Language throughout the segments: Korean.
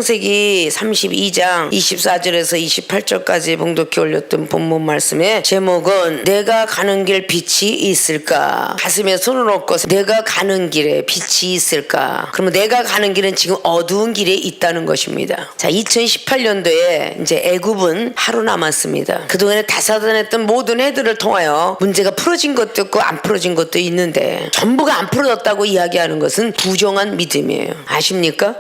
창세기 32장 24절에서 28절까지 봉독해 올렸던 본문 말씀의 제목은 내가 가는 길 빛이 있을까? 가슴에 손을 얹고 내가 가는 길에 빛이 있을까? 그러면 내가 가는 길은 지금 어두운 길에 있다는 것입니다. 자, 2018년도에 이제 애굽은 하루 남았습니다. 그동안에 다사다난했던 모든 해들을 통하여 문제가 풀어진 것도 있고 안 풀어진 것도 있는데 전부가 안 풀어졌다고 이야기하는 것은 부정한 믿음이에요. 아십니까?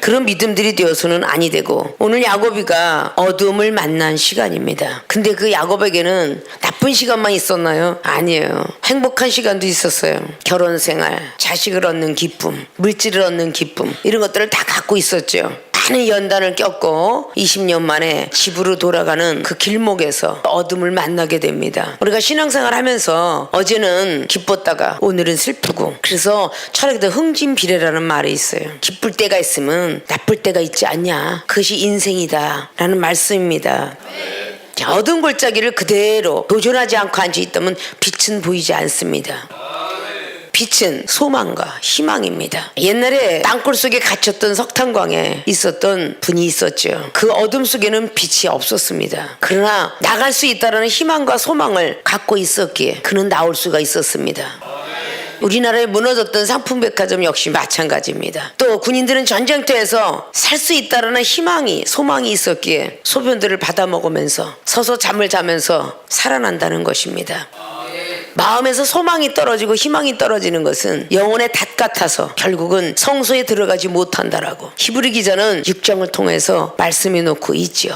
그런 믿음들이 되어서는 아니 되고, 오늘 야곱이가 어둠을 만난 시간입니다. 근데 그 야곱에게는 나쁜 시간만 있었나요? 아니에요. 행복한 시간도 있었어요. 결혼 생활, 자식을 얻는 기쁨, 물질을 얻는 기쁨, 이런 것들을 다 갖고 있었죠. 많은 연단을 겪고 20년 만에 집으로 돌아가는 그 길목에서 어둠을 만나게 됩니다. 우리가 신앙생활 하면서 어제는 기뻤다가 오늘은 슬프고, 그래서 철학에도 흥진비례라는 말이 있어요. 기쁠 때가 있으면 나쁠 때가 있지 않냐, 그것이 인생이다 라는 말씀입니다. 어두운 골짜기를 그대로 도전하지 않고 앉아있다면 빛은 보이지 않습니다. 빛은 소망과 희망입니다. 옛날에 땅굴 속에 갇혔던 석탄광에 있었던 분이 있었죠. 그 어둠 속에는 빛이 없었습니다. 그러나 나갈 수 있다는 희망과 소망을 갖고 있었기에 그는 나올 수가 있었습니다. 우리나라에 무너졌던 상품백화점 역시 마찬가지입니다. 또 군인들은 전쟁터에서 살 수 있다는 희망이, 소망이 있었기에 소변들을 받아 먹으면서 서서 잠을 자면서 살아난다는 것입니다. 마음에서 소망이 떨어지고 희망이 떨어지는 것은 영혼의 닷 같아서 결국은 성소에 들어가지 못한다라고 히브리 기자는 6장을 통해서 말씀해 놓고 있죠.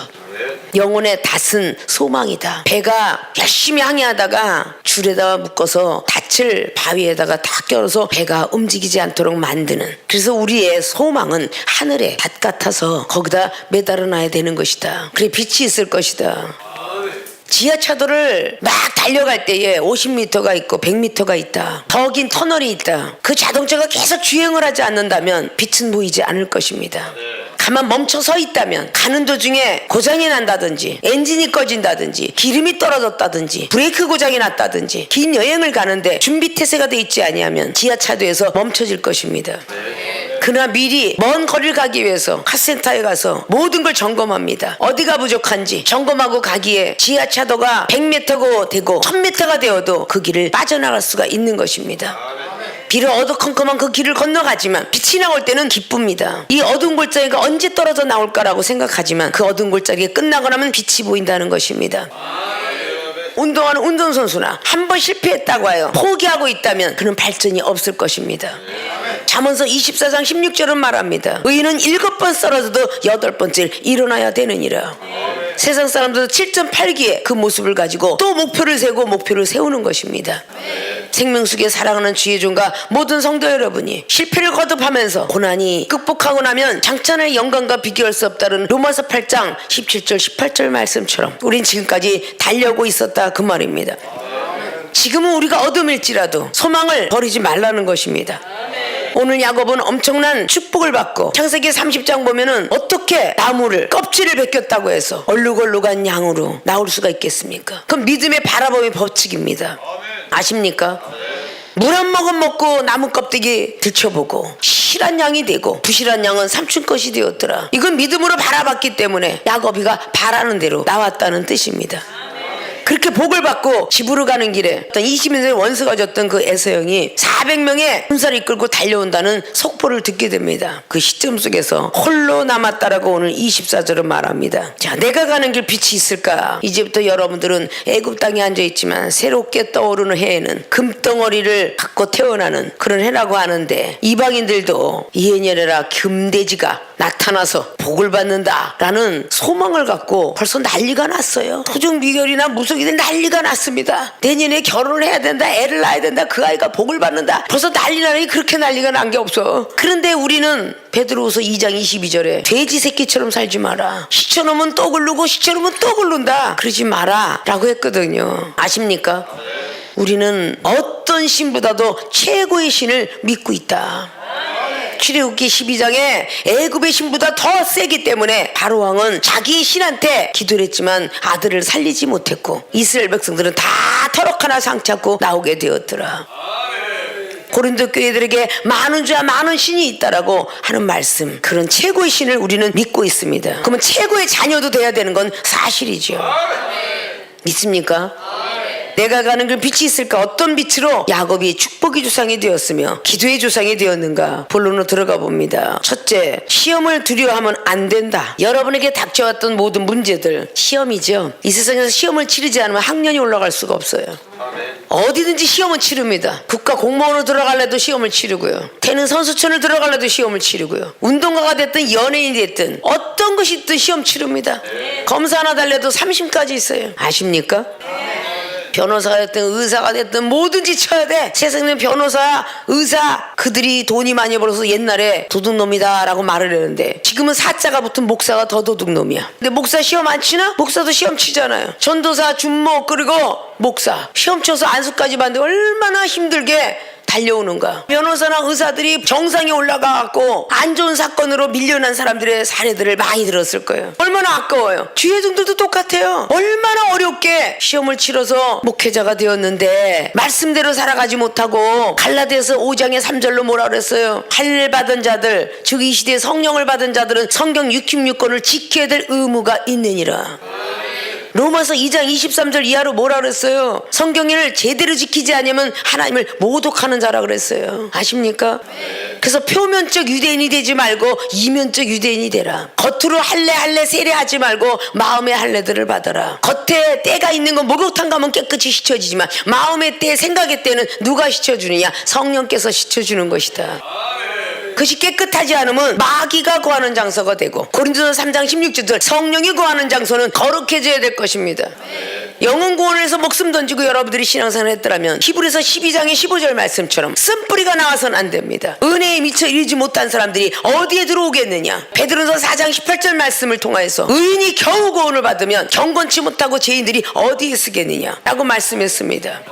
영혼의 닷은 소망이다. 배가 열심히 항해하다가 줄에다가 묶어서 닷을 바위에다가 다 껴서 배가 움직이지 않도록 만드는, 그래서 우리의 소망은 하늘의 닷 같아서 거기다 매달아 놔야 되는 것이다. 그래 빛이 있을 것이다. 지하차도를 막 달려갈 때에 50m가 있고 100m가 있다. 더 긴 터널이 있다. 그 자동차가 계속 주행을 하지 않는다면 빛은 보이지 않을 것입니다. 가만 멈춰 서 있다면 가는 도중에 고장이 난다든지 엔진이 꺼진다든지 기름이 떨어졌다든지 브레이크 고장이 났다든지 긴 여행을 가는데 준비 태세가 돼 있지 아니하면 지하차도에서 멈춰질 것입니다. 그러나 미리 먼 거리를 가기 위해서 카센터에 가서 모든 걸 점검합니다. 어디가 부족한지 점검하고 가기에 지하차도가 100m가 되고 1000m가 되어도 그 길을 빠져나갈 수가 있는 것입니다. 비록 어두컴컴한 그 길을 건너가지만 빛이 나올 때는 기쁩니다. 이 어두운 골짜기가 언제 떨어져 나올까라고 생각하지만 그 어두운 골짜기가 끝나고 나면 빛이 보인다는 것입니다. 운동하는 운동선수나 한 번 실패했다고 하여 포기하고 있다면 그는 발전이 없을 것입니다. 잠언서 24장 16절은 말합니다. 의인은 7번 쓰러져도 8번째 일어나야 되느니라. 세상 사람들도 7.8기에 그 모습을 가지고 또 목표를 세고 목표를 세우는 것입니다. 생명수계 사랑하는 주의 종과 모든 성도 여러분이 실패를 거듭하면서 고난이 극복하고 나면 장차의 영광과 비교할 수 없다는 로마서 8장 17절 18절 말씀처럼 우린 지금까지 달려오고 있었다 그 말입니다. 지금은 우리가 어둠일지라도 소망을 버리지 말라는 것입니다. 오늘 야곱은 엄청난 축복을 받고 창세기 30장 보면은 어떻게 나무를 껍질을 벗겼다고 해서 얼룩얼룩한 양으로 나올 수가 있겠습니까? 그럼 믿음의 바라봄의 법칙입니다. 아십니까? 물 한 모금 먹고 나무 껍데기 들춰보고 실한 양이 되고 부실한 양은 삼촌 것이 되었더라. 이건 믿음으로 바라봤기 때문에 야곱이가 바라는 대로 나왔다는 뜻입니다. 그렇게 복을 받고 집으로 가는 길에 어떤 20년의 원수가 졌던 그 에서형이 400명의 군사를 이끌고 달려온다는 속보를 듣게 됩니다. 그 시점 속에서 홀로 남았다라고 오늘 24절은 말합니다. 자, 내가 가는 길 빛이 있을까? 이제부터 여러분들은 애굽 땅에 앉아있지만 새롭게 떠오르는 해에는 금덩어리를 갖고 태어나는 그런 해라고 하는데, 이방인들도 이해녀라 금돼지가 나타나서 복을 받는다라는 소망을 갖고 벌써 난리가 났어요. 토종 미결이나 무속이든 난리가 났습니다. 내년에 결혼을 해야 된다, 애를 낳아야 된다, 그 아이가 복을 받는다, 벌써 난리 나니 그렇게 난리가 난 게 없어. 그런데 우리는 베드로후서 2장 22절에 돼지 새끼처럼 살지 마라. 시쳐놓으면 또 굴르고 시쳐놓으면 또 굴른다, 그러지 마라 라고 했거든요. 아십니까? 우리는 어떤 신보다도 최고의 신을 믿고 있다. 출애굽기 12장에 애굽의 신보다 더 세기 때문에 바로왕은 자기 신한테 기도를 했지만 아들을 살리지 못했고 이스라엘 백성들은 다 터럭 하나 상치 않고 나오게 되었더라. 고린도 교회들에게 많은 주와 많은 신이 있다라고 하는 말씀, 그런 최고의 신을 우리는 믿고 있습니다. 그러면 최고의 자녀도 돼야 되는 건 사실이죠. 믿습니까? 내가 가는 길 빛이 있을까? 어떤 빛으로 야곱이 축복의 조상이 되었으며 기도의 조상이 되었는가? 본론으로 들어가 봅니다. 첫째, 시험을 두려워하면 안 된다. 여러분에게 닥쳐왔던 모든 문제들, 시험이죠. 이 세상에서 시험을 치르지 않으면 학년이 올라갈 수가 없어요. 어디든지 시험은 치릅니다. 국가 공무원으로 들어갈래도 시험을 치르고요. 태능 선수촌을 들어갈래도 시험을 치르고요. 운동가가 됐든 연예인이 됐든 어떤 것이 있든 시험 치릅니다. 검사 하나 달래도 3심까지 있어요. 아십니까? 변호사가 됐든 의사가 됐든 뭐든지 쳐야 돼. 세상에는 변호사, 의사, 그들이 돈이 많이 벌어서 옛날에 도둑놈이다 라고 말을 했는데 지금은 사자가 붙은 목사가 더 도둑놈이야. 근데 목사 시험 안 치나? 목사도 시험 치잖아요. 전도사, 준목, 그리고 목사 시험 쳐서 안수까지 받는데 얼마나 힘들게 달려오는가. 변호사나 의사들이 정상에 올라가갖고 안 좋은 사건으로 밀려난 사람들의 사례들을 많이 들었을 거예요. 얼마나 아까워요. 주회중들도 똑같아요. 얼마나 어렵게 시험을 치러서 목회자가 되었는데 말씀대로 살아가지 못하고 갈라디아서 5장의 3절로 뭐라 그랬어요? 할례 받은 자들, 즉 이 시대에 성령을 받은 자들은 성경 66권을 지켜야 될 의무가 있느니라. 로마서 2장 23절 이하로 뭐라 그랬어요? 성경을 제대로 지키지 않으면 하나님을 모독하는 자라 그랬어요. 아십니까? 그래서 표면적 유대인이 되지 말고 이면적 유대인이 되라. 겉으로 할례 세례하지 말고 마음의 할례들을 받아라. 겉에 때가 있는 건 목욕탕 가면 깨끗이 씻혀지지만 마음의 때, 생각의 때는 누가 씻혀주느냐? 성령께서 씻혀주는 것이다. 그것이 깨끗하지 않으면 마귀가 거하는 장소가 되고, 고린도서 3장 16절 성령이 거하는 장소는 거룩해져야 될 것입니다. 영혼 구원을 해서 목숨 던지고 여러분들이 신앙생활을 했더라면 히브리서 12장의 15절 말씀처럼 쓴뿌리가 나와서는 안 됩니다. 은혜에 미처 이르지 못한 사람들이 어디에 들어오겠느냐. 베드로서 4장 18절 말씀을 통하여서 의인이 겨우 구원을 받으면 경건치 못하고 죄인들이 어디에 쓰겠느냐 라고 말씀했습니다.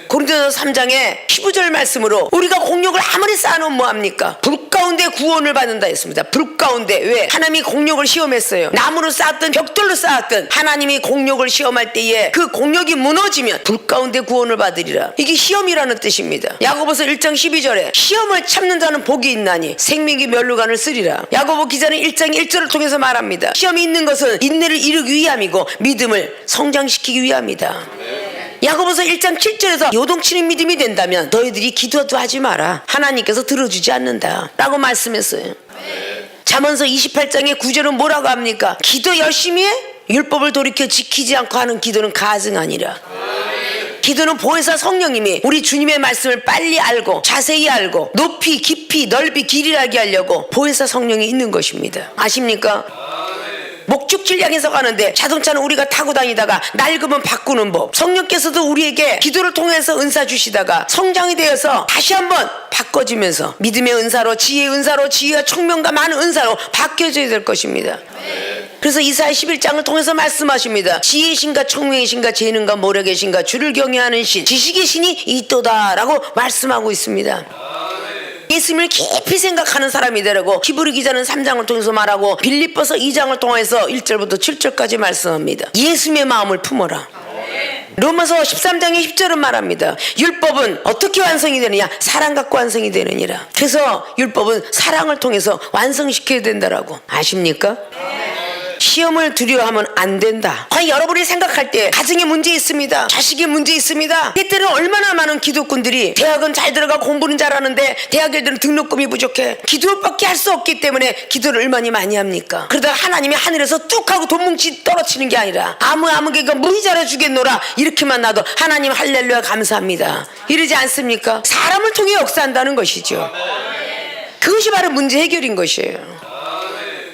고린도서 3장의 15절 말씀으로 우리가 공력을 아무리 쌓아놓으면 뭐합니까? 불 가운데 구원을 받는다 했습니다. 불 가운데. 왜? 하나님이 공력을 시험했어요. 나무로 쌓았든 벽돌로 쌓았든 하나님이 공력을 시험할 때에 그 공력이 무너지면 불 가운데 구원을 받으리라. 이게 시험이라는 뜻입니다. 야고보서 1장 12절에 시험을 참는 자는 복이 있나니 생명의 멸류관을 쓰리라. 야고보 기자는 1장 1절을 통해서 말합니다. 시험이 있는 것은 인내를 이루기 위함이고 믿음을 성장시키기 위함이다. 야고보서 1장 7절에서 요동치는 믿음이 된다면 너희들이 기도도 하지 마라. 하나님께서 들어주지 않는다 라고 말씀했어요. 잠언서 28장의 9절은 뭐라고 합니까? 기도 열심히 해? 율법을 돌이켜 지키지 않고 하는 기도는 가증하니라. 기도는 보혜사 성령님이 우리 주님의 말씀을 빨리 알고 자세히 알고 높이 깊이 넓이 길이 알게 하려고 보혜사 성령이 있는 것입니다. 아십니까? 목축질 향해서 가는데 자동차는 우리가 타고 다니다가 낡으면 바꾸는 법, 성령께서도 우리에게 기도를 통해서 은사 주시다가 성장이 되어서 다시 한번 바꿔지면서 믿음의 은사로, 지혜의 은사로, 지혜와 총명과 많은 은사로 바뀌어져야 될 것입니다. 그래서 이사야 11장을 통해서 말씀하십니다. 지혜의 신과 총명의 신과 재능과 모력의 신과 주를 경외하는 신, 지식의 신이 있도다 라고 말씀하고 있습니다. 예수님을 깊이 생각하는 사람이 되라고 히브리 기자는 3장을 통해서 말하고 빌립보서 2장을 통해서 1절부터 7절까지 말씀합니다. 예수님의 마음을 품어라. 로마서 13장의 10절은 말합니다. 율법은 어떻게 완성이 되느냐? 사랑 갖고 완성이 되느니라. 그래서 율법은 사랑을 통해서 완성시켜야 된다라고. 아십니까? 시험을 두려워하면 안 된다. 과연 여러분이 생각할 때 가정에 문제 있습니다. 자식에 문제 있습니다. 때때는 얼마나 많은 기독군들이 대학은 잘 들어가 공부는 잘하는데 대학 애들은 등록금이 부족해. 기도밖에 할 수 없기 때문에 기도를 얼마나 많이 합니까? 그러다가 하나님이 하늘에서 뚝 하고 돈 뭉치 떨어지는 게 아니라 아무개가 문이 잘해주겠노라 이렇게만 놔도 하나님 할렐루야 감사합니다 이러지 않습니까? 사람을 통해 역사한다는 것이죠. 그것이 바로 문제 해결인 것이에요.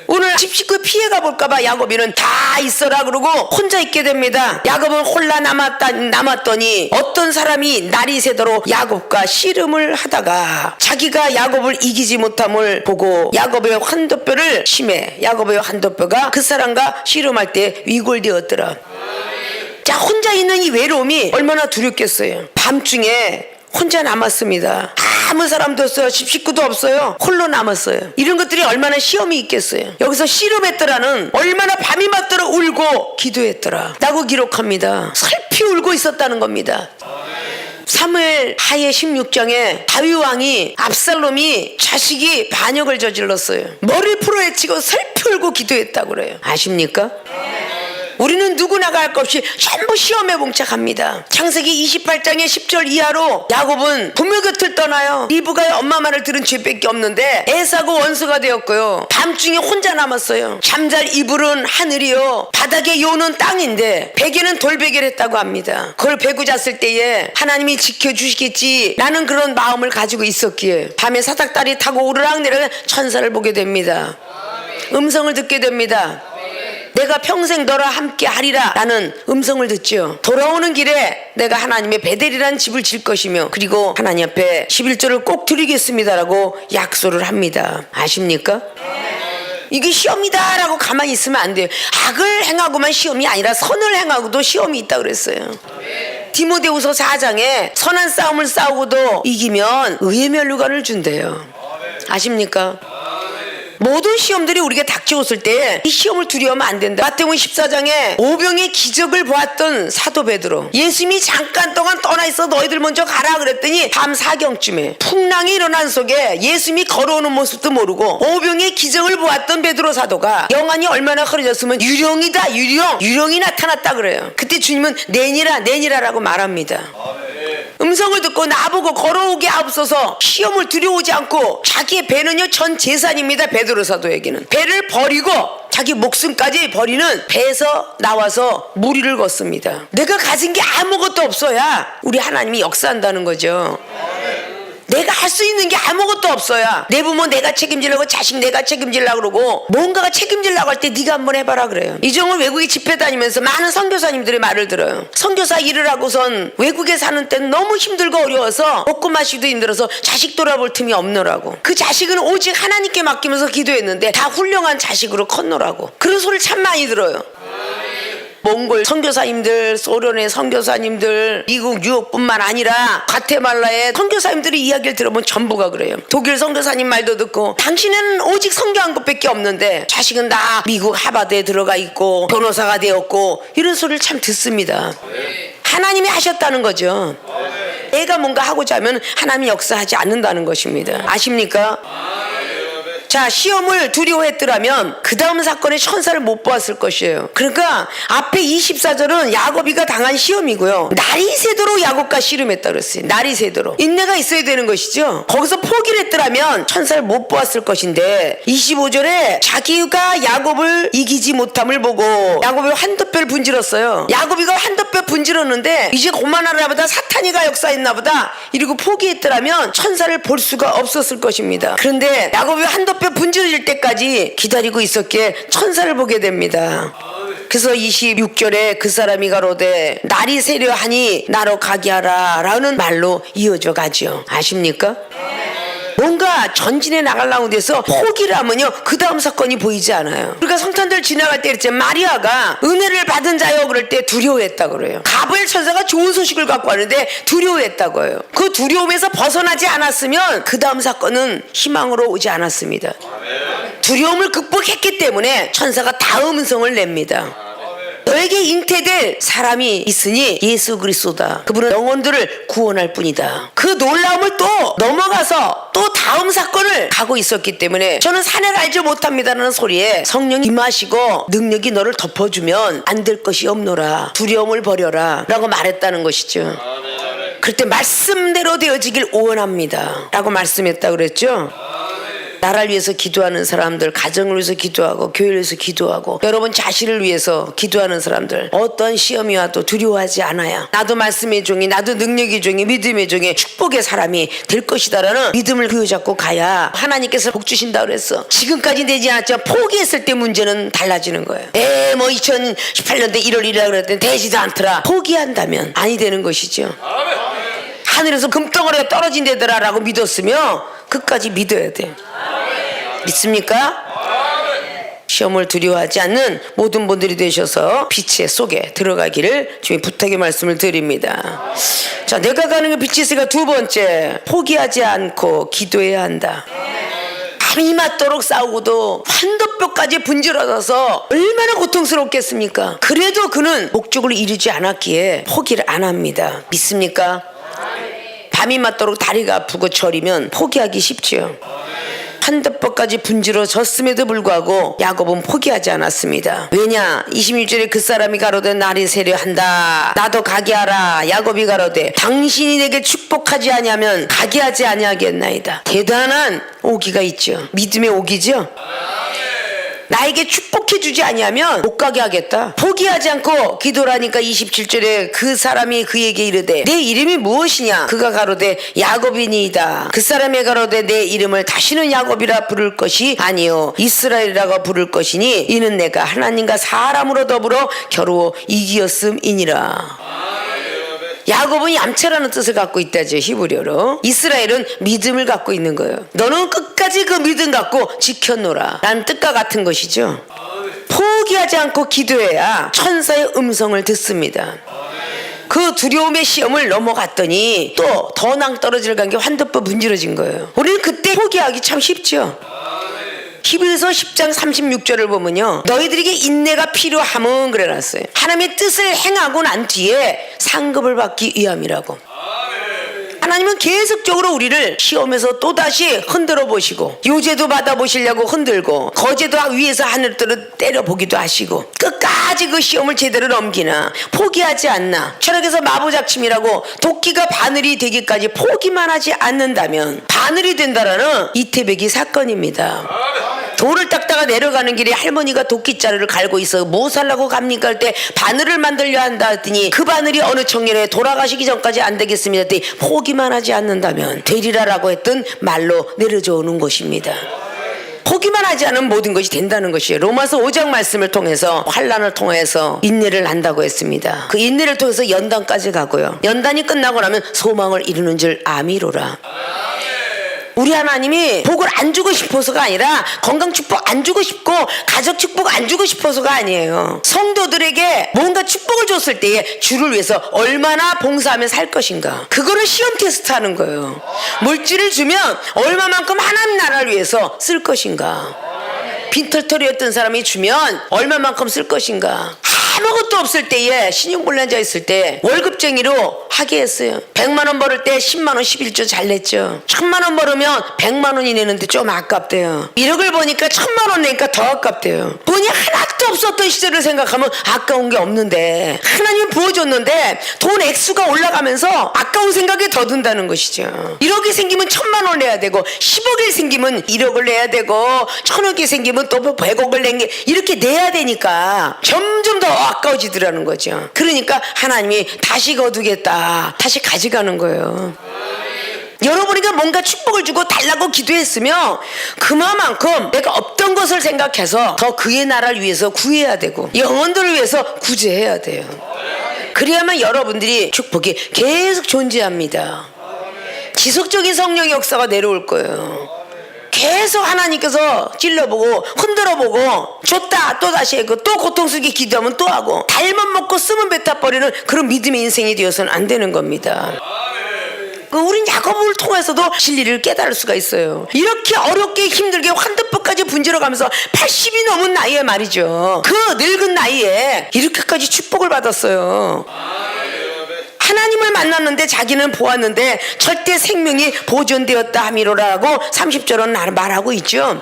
오늘 집 식구 피해가 볼까봐 야곱이는 다 있어라 그러고 혼자 있게 됩니다. 야곱은 홀라 남았더니 어떤 사람이 날이 새도록 야곱과 씨름을 하다가 자기가 야곱을 이기지 못함을 보고 야곱의 환도뼈를 심해 야곱의 환도뼈가 그 사람과 씨름할 때 위골되었더라. 자, 혼자 있는 이 외로움이 얼마나 두렵겠어요. 밤중에 혼자 남았습니다. 아무 사람도 없어요. 집 식구도 없어요. 홀로 남았어요. 이런 것들이 얼마나 시험이 있겠어요. 여기서 씨름했더라는 얼마나 밤이 맞도록 울고 기도했더라 라고 기록합니다. 슬피 울고 있었다는 겁니다. 사무엘 하에 16장에 다윗 왕이 압살롬이 자식이 반역을 저질렀어요. 머리를 풀어헤치고 슬피 울고 기도했다고 그래요. 아십니까? 우리는 누구나가 할 것 없이 전부 시험에 봉착합니다. 창세기 28장의 10절 이하로 야곱은 부모 곁을 떠나요. 리브가의 엄마 말을 들은 죄밖에 없는데 에사고 원수가 되었고요. 밤중에 혼자 남았어요. 잠잘 이불은 하늘이요 바닥에 요는 땅인데 베개는 돌베개를 했다고 합니다. 그걸 베고 잤을 때에 하나님이 지켜주시겠지 라는 그런 마음을 가지고 있었기에 밤에 사닥다리 타고 오르락 내리락 천사를 보게 됩니다. 음성을 듣게 됩니다. 내가 평생 너와 함께 하리라 라는 음성을 듣죠. 돌아오는 길에 내가 하나님의 베델이라는 집을 질 것이며 그리고 하나님 앞에 11조를 꼭 드리겠습니다 라고 약속을 합니다. 아십니까? 이게 시험이다 라고 가만히 있으면 안 돼요. 악을 행하고만 시험이 아니라 선을 행하고도 시험이 있다 그랬어요. 디모데후서 4장에 선한 싸움을 싸우고도 이기면 의의 면류관을 준대요. 아십니까? 모든 시험들이 우리가 닥쳐왔을 때 이 시험을 두려워하면 안 된다. 마태복음 14장에 오병의 기적을 보았던 사도 베드로, 예수님이 잠깐 동안 떠나 있어 너희들 먼저 가라 그랬더니 밤 4경쯤에 풍랑이 일어난 속에 예수님이 걸어오는 모습도 모르고 오병의 기적을 보았던 베드로 사도가 영안이 얼마나 흐려졌으면 유령이다 유령이 나타났다 그래요. 그때 주님은 내니라라고 말합니다. 음성을 듣고 나보고 걸어오게 하옵소서. 시험을 두려워하지 않고 자기의 배는요 전 재산입니다. 베드로 사도에게는 배를 버리고 자기 목숨까지 버리는 배에서 나와서 무리를 걷습니다. 내가 가진 게 아무것도 없어야 우리 하나님이 역사한다는 거죠. 내가 할 수 있는 게 아무것도 없어야 내 부모 내가 책임지려고 자식 내가 책임지려고 그러고 뭔가가 책임지려고 할 때 네가 한번 해봐라 그래요. 이정을 외국에 집회 다니면서 많은 선교사님들의 말을 들어요. 선교사 일을 하고선 외국에 사는 때는 너무 힘들고 어려워서 먹고 마시기도 힘들어서 자식 돌아볼 틈이 없노라고. 그 자식은 오직 하나님께 맡기면서 기도했는데 다 훌륭한 자식으로 컸노라고. 그런 소리를 참 많이 들어요. 몽골 선교사님들, 소련의 선교사님들, 미국 뉴욕뿐만 아니라 과테말라의 선교사님들의 이야기를 들어보면 전부가 그래요. 독일 선교사님 말도 듣고 당신은 오직 선교한 것밖에 없는데 자식은 다 미국 하버드에 들어가 있고 변호사가 되었고 이런 소리를 참 듣습니다. 하나님이 하셨다는 거죠. 내가 뭔가 하고자 하면 하나님이 역사하지 않는다는 것입니다. 아십니까? 자, 시험을 두려워했더라면 그 다음 사건에 천사를 못 보았을 것이에요. 그러니까 앞에 24절은 야곱이가 당한 시험이고요. 날이 새도록 야곱과 씨름했다 그랬어요. 날이 새도록 인내가 있어야 되는 것이죠. 거기서 포기를 했더라면 천사를 못 보았을 것인데 25절에 자기가 야곱을 이기지 못함을 보고 야곱이 한돛뼈를 분질렀어요. 야곱이가 한돛뼈 분질렀는데 이제 그만하나 보다 사탄이가 역사했나 보다 이러고 포기했더라면 천사를 볼 수가 없었을 것입니다. 그런데 야곱이 한돛뼈 분질릴 때까지 기다리고 있었기에 천사를 보게 됩니다. 그래서 26절에 그 사람이 가로되 날이 새려 하니 나로 가게 하라 라는 말로 이어져 가죠. 아십니까? 뭔가 전진해 나가려고 돼서 포기를 하면요 그 다음 사건이 보이지 않아요. 그러니까 성탄절 지나갈 때 이랬지 마리아가 은혜를 받은 자여 그럴 때 두려워했다고 그래요. 가브리엘 천사가 좋은 소식을 갖고 왔는데 두려워했다고 해요. 그 두려움에서 벗어나지 않았으면 그 다음 사건은 희망으로 오지 않았습니다. 두려움을 극복했기 때문에 천사가 다음 음성을 냅니다. 너에게 잉태될 사람이 있으니 예수 그리스도다. 그분은 영혼들을 구원할 뿐이다. 그 놀라움을 또 넘어가서 또 다음 사건을 가고 있었기 때문에 저는 산을 알지 못합니다라는 소리에 성령이 임하시고 능력이 너를 덮어주면 안 될 것이 없노라. 두려움을 버려라 라고 말했다는 것이죠. 그때 말씀대로 되어지길 원합니다 라고 말씀했다 그랬죠. 나라를 위해서 기도하는 사람들, 가정을 위해서 기도하고 교회를 위해서 기도하고 여러분 자신을 위해서 기도하는 사람들 어떤 시험이 와도 두려워하지 않아야 나도 말씀의 종이 나도 능력의 종이 믿음의 종이 축복의 사람이 될 것이다라는 믿음을 부여잡고 가야 하나님께서 복 주신다 그랬어. 지금까지 되지 않았지만 포기했을 때 문제는 달라지는 거예요. 뭐 2018년대 1월 1일이라 그랬더니 되지도 않더라. 포기한다면 아니 되는 것이죠. 하늘에서 금덩어리가 떨어진다더라라고 믿었으며 끝까지 믿어야 돼. 믿습니까? 시험을 두려워하지 않는 모든 분들이 되셔서 빛의 속에 들어가기를 주님 부탁의 말씀을 드립니다. 자, 내가 가는 게 빛이 있으니까 두 번째, 포기하지 않고 기도해야 한다. 밤이 맞도록 싸우고도 환도뼈까지 분질러져서 얼마나 고통스럽겠습니까? 그래도 그는 목적을 이루지 않았기에 포기를 안 합니다. 믿습니까? 밤이 맞도록 다리가 아프고 저리면 포기하기 쉽지요. 한대법까지 분지러졌음에도 불구하고 야곱은 포기하지 않았습니다. 왜냐? 26절에 그 사람이 가로되 날이 세려 한다. 나도 가게 하라. 야곱이 가로되 당신이 내게 축복하지 아니하면 가게 하지 아니하겠나이다. 대단한 오기가 있죠. 믿음의 오기죠. 나에게 축복해주지 아니하면 못 가게 하겠다. 포기하지 않고 기도하니까 27절에 그 사람이 그에게 이르되 내 이름이 무엇이냐? 그가 가로되 야곱이니이다. 그 사람이 가로되 내 이름을 다시는 야곱이라 부를 것이 아니요 이스라엘이라고 부를 것이니 이는 내가 하나님과 사람으로 더불어 겨루 이기었음이니라. 야곱은 얌체라는 뜻을 갖고 있다죠. 히브리어로. 이스라엘은 믿음을 갖고 있는 거예요. 너는 끝까지 그 믿음 갖고 지켜노라 라는 뜻과 같은 것이죠. 포기하지 않고 기도해야 천사의 음성을 듣습니다. 그 두려움의 시험을 넘어갔더니 또 더 낭떠러지를 간 게 환대법 문지러진 거예요. 우리는 그때 포기하기 참 쉽죠. 히브리서 10장 36절을 보면요, 너희들에게 인내가 필요함은 그래놨어요. 하나님의 뜻을 행하고 난 뒤에 상급을 받기 위함이라고. 하나님은 계속적으로 우리를 시험에서 또다시 흔들어 보시고 요제도 받아보시려고 흔들고 거제도 위에서 하늘들을 때려보기도 하시고 끝까지 그 시험을 제대로 넘기나 포기하지 않나. 철학에서 마부작침이라고 도끼가 바늘이 되기까지 포기만 하지 않는다면 바늘이 된다라는 이태백이 사건입니다. 돌을 닦다가 내려가는 길에 할머니가 도끼자루를 갈고 있어 뭐 살라고 갑니까 할 때 바늘을 만들려 한다 했더니 그 바늘이 어느 청년에 돌아가시기 전까지 안 되겠습니다 했더니 포기만 하지 않는다면 되리라라고 했던 말로 내려져 오는 것입니다. 포기만 하지 않으면 모든 것이 된다는 것이에요. 로마서 5장 말씀을 통해서 환난을 통해서 인내를 한다고 했습니다. 그 인내를 통해서 연단까지 가고요. 연단이 끝나고 나면 소망을 이루는 줄 아미로라. 우리 하나님이 복을 안 주고 싶어서가 아니라 건강 축복 안 주고 싶고 가족 축복 안 주고 싶어서가 아니에요. 성도들에게 뭔가 축복을 줬을 때에 주를 위해서 얼마나 봉사하면 살 것인가, 그거를 시험 테스트하는 거예요. 물질을 주면 얼마만큼 하나님 나라를 위해서 쓸 것인가, 빈털터리였던 사람이 주면 얼마만큼 쓸 것인가. 아무것도 없을 때에 신용불량자 있을 때 월급쟁이로 하게 했어요. 100만 원 벌을 때 10만 원 11조 잘 냈죠. 1000만 원 벌으면 100만 원이 내는데 좀 아깝대요. 1억을 버니까 1000만 원 내니까 더 아깝대요. 돈이 하나도 없었던 시절을 생각하면 아까운 게 없는데 하나님이 부어줬는데 돈 액수가 올라가면서 아까운 생각이 더 든다는 것이죠. 1억이 생기면 1000만 원 내야 되고 10억이 생기면 1억을 내야 되고 1000억이 생기면 또 100억을 낸게 이렇게 내야 되니까 점점 더 아까워지더라는 거죠. 그러니까 하나님이 다시 거두겠다, 다시 가져가는 거예요. 여러분에게 뭔가 축복을 주고 달라고 기도했으면 그만큼 내가 없던 것을 생각해서 더 그의 나라를 위해서 구해야 되고 영혼들을 위해서 구제해야 돼요. 그래야만 여러분들이 축복이 계속 존재합니다. 지속적인 성령의 역사가 내려올 거예요. 계속 하나님께서 찔러보고 흔들어보고 줬다 또 다시 하고 또 고통스럽게 기도하면 또 하고 달만 먹고 쓰면 뱉어버리는 그런 믿음의 인생이 되어서는 안 되는 겁니다. 우린 야곱을 통해서도 진리를 깨달을 수가 있어요. 이렇게 어렵게 힘들게 환대법까지 분지러가면서 80이 넘은 나이에 말이죠. 그 늙은 나이에 이렇게까지 축복을 받았어요. 하나님을 만났는데 자기는 보았는데 절대 생명이 보존되었다 하미로라고 30절은 말하고 있죠.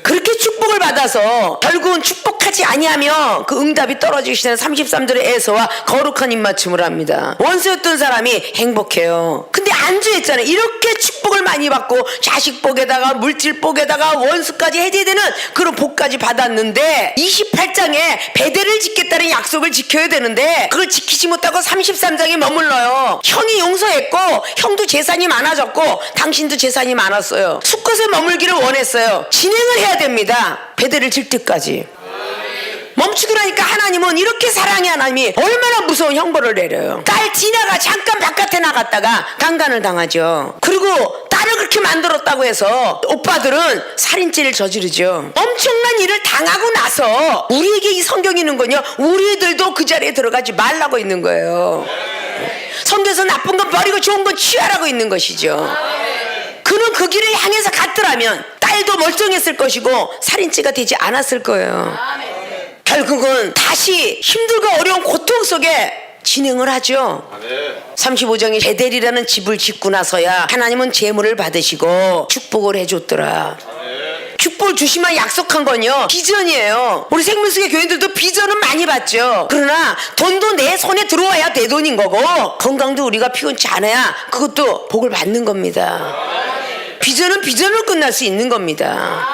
그렇게 축복을 받아서 결국은 축복하지 아니하며 그 응답이 떨어지기 시작하는 33절의 에서와 거룩한 입맞춤을 합니다. 원수였던 사람이 행복해요. 근데 안주했잖아요. 이렇게 축복을 많이 받고 자식 복에다가 물질 복에다가 원수까지 해줘야 되는 그런 복까지 받았는데 28장에 베델을 짓겠다는 약속을 지켜야 되는데 그걸 지키지 못하고 33장에 머물러요. 형이 용서했고 형도 재산이 많아졌고 당신도 재산이 많았어요. 숫곳에 머물기를 원했어요. 진행을 해야 됩니다. 베델을 질 때까지. 멈추고 나니까 하나님은 이렇게 사랑의 하나님이 얼마나 무서운 형벌을 내려요. 딸 디나가 잠깐 바깥에 나갔다가 강간을 당하죠. 그리고 딸을 그렇게 만들었다고 해서 오빠들은 살인죄를 저지르죠. 엄청난 일을 당하고 나서 우리에게 이 성경이 있는 거냐, 우리들도 그 자리에 들어가지 말라고 있는 거예요. 성경에서 나쁜 건 버리고 좋은 건 취하라고 있는 것이죠. 그는 그 길을 향해서 갔더라면 딸도 멀쩡했을 것이고 살인죄가 되지 않았을 거예요. 결국은 다시 힘들고 어려운 고통 속에 진행을 하죠. 35장에 베델이라는 집을 짓고 나서야 하나님은 재물을 받으시고 축복을 해줬더라. 축복을 주시면 약속한 건요 비전이에요. 우리 생명수의 교인들도 비전은 많이 받죠. 그러나 돈도 내 손에 들어와야 내 돈인 거고, 건강도 우리가 피곤치 않아야 그것도 복을 받는 겁니다. 비전은 비전으로 끝날 수 있는 겁니다.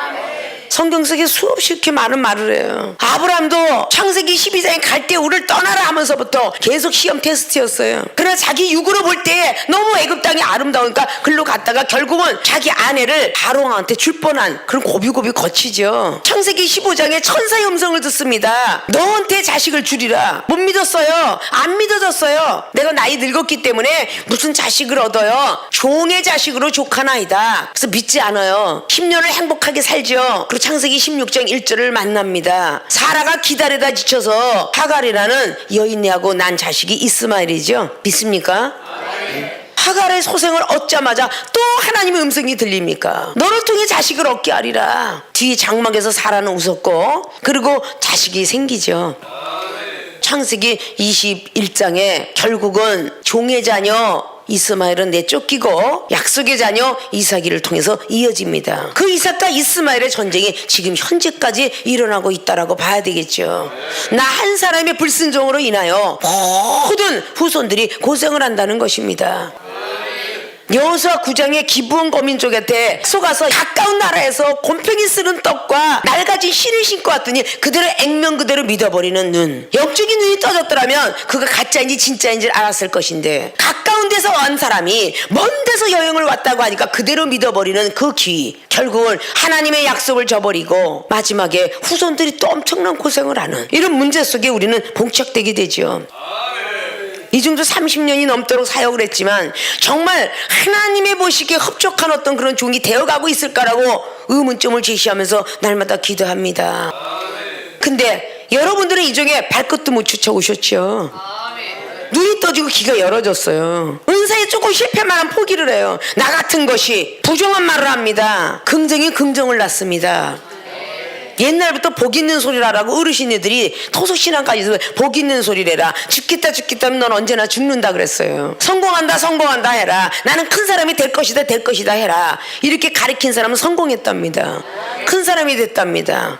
성경 속에 수없이 이렇게 많은 말을 해요. 아브라함도 창세기 12장에 갈대우를 떠나라 하면서부터 계속 시험 테스트였어요. 그러나 자기 육으로 볼 때 너무 애굽 땅이 아름다우니까 글로 갔다가 결국은 자기 아내를 바로왕한테 줄 뻔한 그런 고비고비 거치죠. 창세기 15장에 천사의 음성을 듣습니다. 너한테 자식을 주리라. 못 믿었어요. 안 믿어졌어요. 내가 나이 늙었기 때문에 무슨 자식을 얻어요. 종의 자식으로 족하나이다. 그래서 믿지 않아요. 10년을 행복하게 살죠. 그리고 창세기 16장 1절을 만납니다. 사라가 기다리다 지쳐서 하갈이라는 여인네하고 난 자식이 이스마엘이죠. 믿습니까? 하갈의 소생을 얻자마자 또 하나님의 음성이 들립니까? 너를 통해 자식을 얻게 하리라. 뒤 장막에서 사라는 웃었고, 그리고 자식이 생기죠. 창세기 21장에 결국은 종의 자녀 이스마엘은 내쫓기고 약속의 자녀 이삭을 통해서 이어집니다. 그 이삭과 이스마엘의 전쟁이 지금 현재까지 일어나고 있다라고 봐야 되겠죠. 나 한 사람의 불순종으로 인하여 모든 후손들이 고생을 한다는 것입니다. 여호수아 9장의 기브온 거민족한테 속아서 가까운 나라에서 곰팡이 쓰는 떡과 낡아진 신을 신고 왔더니 그대로 액면 그대로 믿어버리는 눈. 영적인 눈이 떠졌더라면 그가 가짜인지 진짜인지 알았을 것인데, 가까운 데서 온 사람이 먼 데서 여행을 왔다고 하니까 그대로 믿어버리는 그 귀. 결국은 하나님의 약속을 저버리고 마지막에 후손들이 또 엄청난 고생을 하는 이런 문제 속에 우리는 봉착되게 되죠. 이 정도 30년이 넘도록 사역을 했지만 정말 하나님의 보시기에 흡족한 어떤 그런 종이 되어가고 있을까라고 의문점을 제시하면서 날마다 기도합니다. 근데 여러분들은 이 중에 발끝도 못 쫓아오셨죠. 눈이 떠지고 귀가 열어졌어요. 은사에 조금 실패만 하면 포기를 해요. 나 같은 것이 부정한 말을 합니다. 긍정이 긍정을 낳습니다. 옛날부터 복 있는 소리라라고 어르신들이 토속신앙까지도 복 있는 소리래라. 죽겠다 하면 넌 언제나 죽는다 그랬어요. 성공한다 해라. 나는 큰 사람이 될 것이다 해라. 이렇게 가르친 사람은 성공했답니다. 큰 사람이 됐답니다.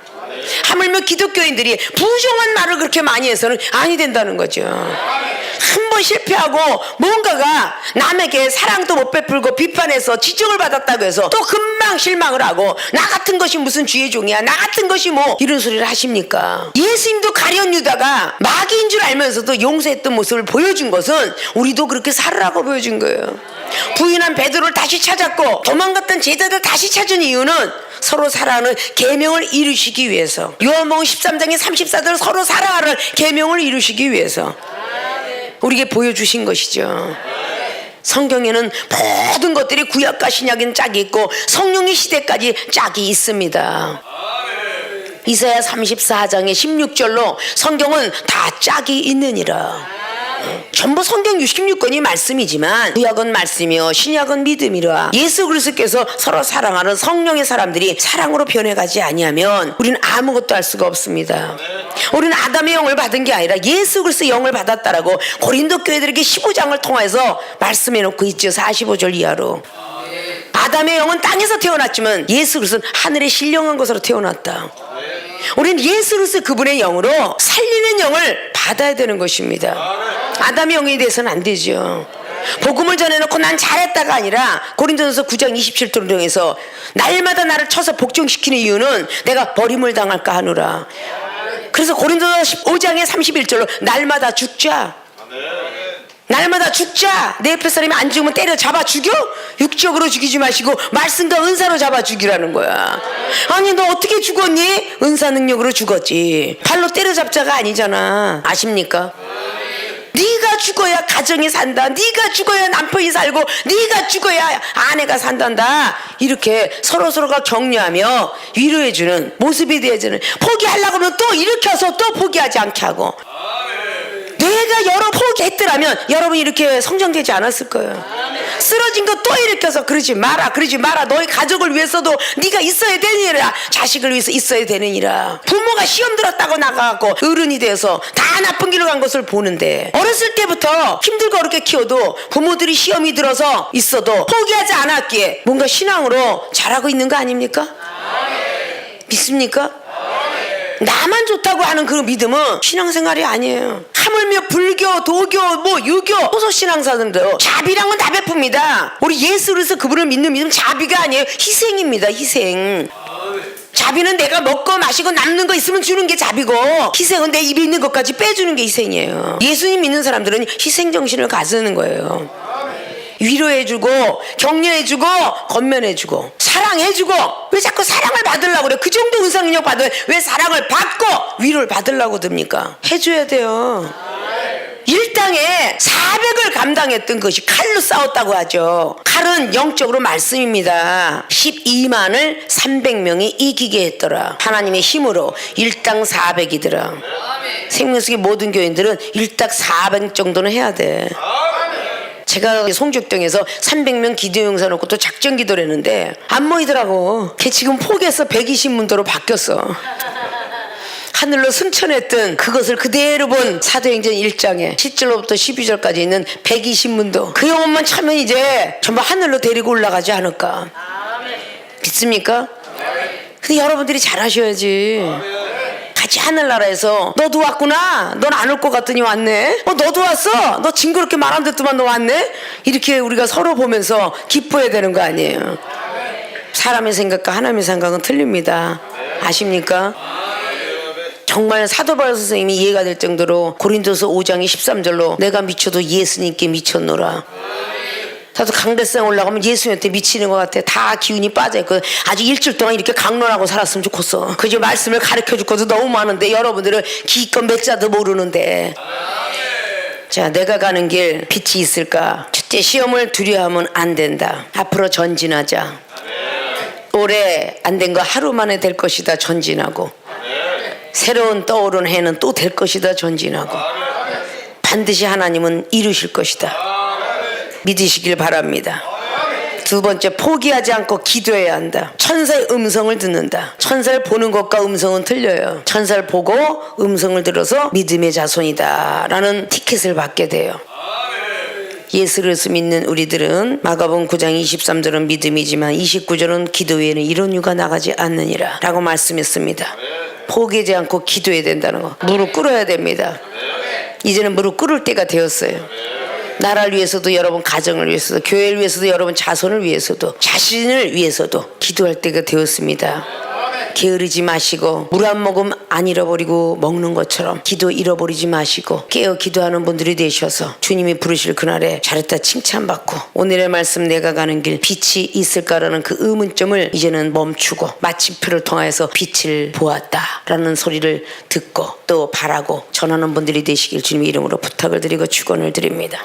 하물며 기독교인들이 부정한 말을 그렇게 많이 해서는 아니 된다는 거죠. 한 번 실패하고 뭔가가 남에게 사랑도 못 베풀고 비판해서 지적을 받았다고 해서 또 금방 실망을 하고 나 같은 것이 무슨 주의 종이야, 나 같은 것이 뭐 이런 소리를 하십니까? 예수님도 가룟 유다가 마귀인 줄 알면서도 용서했던 모습을 보여준 것은 우리도 그렇게 살으라고 보여준 거예요. 부인한 베드로를 다시 찾았고 도망갔던 제자들 다시 찾은 이유는 서로 사랑하는 계명을 이루시기 위해서. 요한복음 13장의 34절은 서로 사랑하는 계명을 이루시기 위해서 우리에게 보여주신 것이죠. 성경에는 모든 것들이 구약과 신약에는 짝이 있고 성령의 시대까지 짝이 있습니다. 이사야 34장의 16절로 성경은 다 짝이 있느니라. 전부 성경 66권이 말씀이지만 구약은 말씀이요 신약은 믿음이라. 예수 그리스도께서 서로 사랑하는 성령의 사람들이 사랑으로 변해가지 아니하면 우리는 아무것도 할 수가 없습니다. 우리는 아담의 영을 받은 게 아니라 예수 그리스도의 영을 받았다라고 고린도 교회들에게 15장을 통해서 말씀해놓고 있죠. 45절 이하로. 아담의 영은 땅에서 태어났지만 예수 그리스도는 하늘에 신령한 것으로 태어났다. 우리는 예수 그리스도 그분의 영으로 살리는 영을 받아야 되는 것입니다. 아담의 영에 대해서는 안 되죠. 복음을 전해놓고 난 잘했다가 아니라 고린도전서 9장 27절을 통해서 날마다 나를 쳐서 복종시키는 이유는 내가 버림을 당할까 하노라. 그래서 고린도전서 15장의 31절로 날마다 죽자. 날마다 죽자. 내 옆에 사람이 안 죽으면 때려 잡아 죽여? 육적으로 죽이지 마시고 말씀과 은사로 잡아 죽이라는 거야. 아니 너 어떻게 죽었니? 은사 능력으로 죽었지. 발로 때려잡자가 아니잖아. 아십니까? 네가 죽어야 가정이 산다. 네가 죽어야 남편이 살고 네가 죽어야 아내가 산단다. 이렇게 서로서로가 격려하며 위로해주는 모습이 되어지는. 포기하려고 하면 또 일으켜서 또 포기하지 않게 하고 내가 내가 여러 포기했더라면 여러분이 이렇게 성장되지 않았을 거예요. 쓰러진 거 또 일으켜서 그러지 마라 너희 가족을 위해서도 네가 있어야 되느니라. 자식을 위해서 있어야 되느니라. 부모가 시험 들었다고 나가고 어른이 돼서 다 나쁜 길로 간 것을 보는데, 어렸을 때부터 힘들고 어렵게 키워도 부모들이 시험이 들어서 있어도 포기하지 않았기에 뭔가 신앙으로 잘하고 있는 거 아닙니까? 믿습니까? 나만 좋다고 하는 그 믿음은 신앙생활이 아니에요. 하물며 불교, 도교, 유교, 호소신앙사들도 자비랑은 다 베풉니다. 우리 예수 그리스도 그분을 믿는 믿음 자비가 아니에요. 희생입니다. 희생. 자비는 내가 먹고 마시고 남는 거 있으면 주는 게 자비고, 희생은 내 입에 있는 것까지 빼주는 게 희생이에요. 예수님 믿는 사람들은 희생정신을 가지는 거예요. 위로해주고 격려해주고 건면해주고 사랑해주고. 왜 자꾸 사랑을 받으려고 그래? 그 정도 은사능력 받으면 왜 사랑을 받고 위로를 받으려고 듭니까? 해줘야 돼요. 일당에 400을 감당했던 것이 칼로 싸웠다고 하죠. 칼은 영적으로 말씀입니다. 12만을 300명이 이기게 했더라. 하나님의 힘으로 일당 400이더라. 생명수기 모든 교인들은 일당 400 정도는 해야 돼. 제가 송죽동에서 300명 기도 용사 놓고 또 작전 기도를 했는데 안 모이더라고. 걔 지금 포기해서 120문도로 바뀌었어. 하늘로 승천했던 그것을 그대로 본 사도행전 1장에 10절로부터 12절까지 있는 120문도, 그 영혼만 차면 이제 전부 하늘로 데리고 올라가지 않을까. 믿습니까? 근데 여러분들이 잘하셔야지. 같이 하늘나라에서 너도 왔구나, 넌 안 올 것 같더니 왔네, 너도 왔어, 너 징그럽게 말 안 듣더만 너 왔네, 이렇게 우리가 서로 보면서 기뻐해야 되는 거 아니에요. 사람의 생각과 하나님의 생각은 틀립니다. 아십니까? 정말 사도 바울 선생님이 이해가 될 정도로 고린도서 5장 13절로 내가 미쳐도 예수님께 미쳤노라. 나도 강대상 올라가면 예수님한테 미치는 것 같아. 다 기운이 빠져있고 아주 일주일 동안 이렇게 강론하고 살았으면 좋겠어. 그저 말씀을 가르쳐줄 것도 너무 많은데 여러분들은 기껏 몇 자도 모르는데. 자, 내가 가는 길 빛이 있을까? 첫째, 시험을 두려워하면 안 된다. 앞으로 전진하자. 올해 안 된 거 하루 만에 될 것이다. 전진하고. 새로운 떠오른 해는 또 될 것이다. 전진하고. 반드시 하나님은 이루실 것이다. 믿으시길 바랍니다. 두 번째, 포기하지 않고 기도해야 한다. 천사의 음성을 듣는다. 천사를 보는 것과 음성은 틀려요. 천사를 보고 음성을 들어서 믿음의 자손이다 라는 티켓을 받게 돼요. 예수 그리스도 믿는 우리들은 마가복음 9장 23절은 믿음이지만 29절은 기도 외에는 이런 유가 나가지 않느니라 라고 말씀했습니다. 포기하지 않고 기도해야 된다는 거. 무릎 꿇어야 됩니다. 이제는 무릎 꿇을 때가 되었어요. 나라를 위해서도, 여러분 가정을 위해서도, 교회를 위해서도, 여러분 자손을 위해서도, 자신을 위해서도 기도할 때가 되었습니다. 게으르지 마시고 물 한 모금 안 잃어버리고 먹는 것처럼 기도 잃어버리지 마시고 깨어 기도하는 분들이 되셔서 주님이 부르실 그날에 잘했다 칭찬받고, 오늘의 말씀 내가 가는 길 빛이 있을까라는 그 의문점을 이제는 멈추고 마침표를 통하여서 빛을 보았다라는 소리를 듣고 또 바라고 전하는 분들이 되시길 주님의 이름으로 부탁을 드리고 축원을 드립니다.